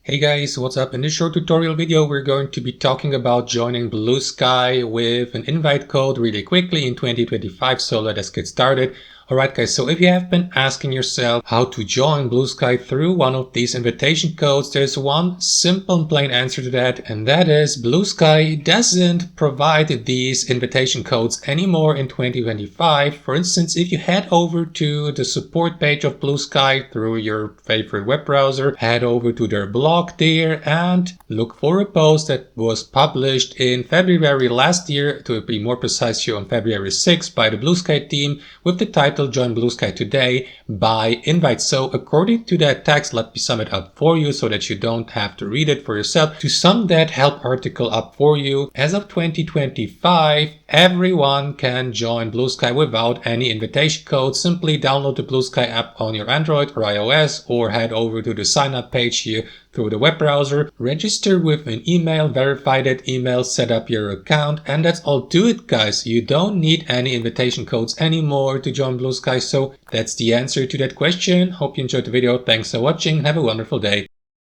Hey guys, what's up? In this short tutorial video we're going to be talking about joining Bluesky with an invite code really quickly in 2025, so let us get started. Alright guys, so if you have been asking yourself how to join Bluesky through one of these invitation codes, there's one simple and plain answer to that, and that is Bluesky doesn't provide these invitation codes anymore in 2025. For instance, if you head over to the support page of Bluesky through your favorite web browser, head over to their blog there and look for a post that was published in February last year, to be more precise here on February 6th, by the Bluesky team with the title "Join Bluesky today by invite." So according to that text, let me sum it up for you so that you don't have to read it for yourself. To sum that help article up for you, as of 2025, everyone can join Bluesky without any invitation code. Simply download the Bluesky app on your Android or iOS, or head over to the sign up page here through the web browser, register with an email, verify that email, set up your account, and that's all to it, guys. You don't need any invitation codes anymore to join Bluesky. So that's the answer to that question. Hope you enjoyed the video. Thanks for watching. Have a wonderful day.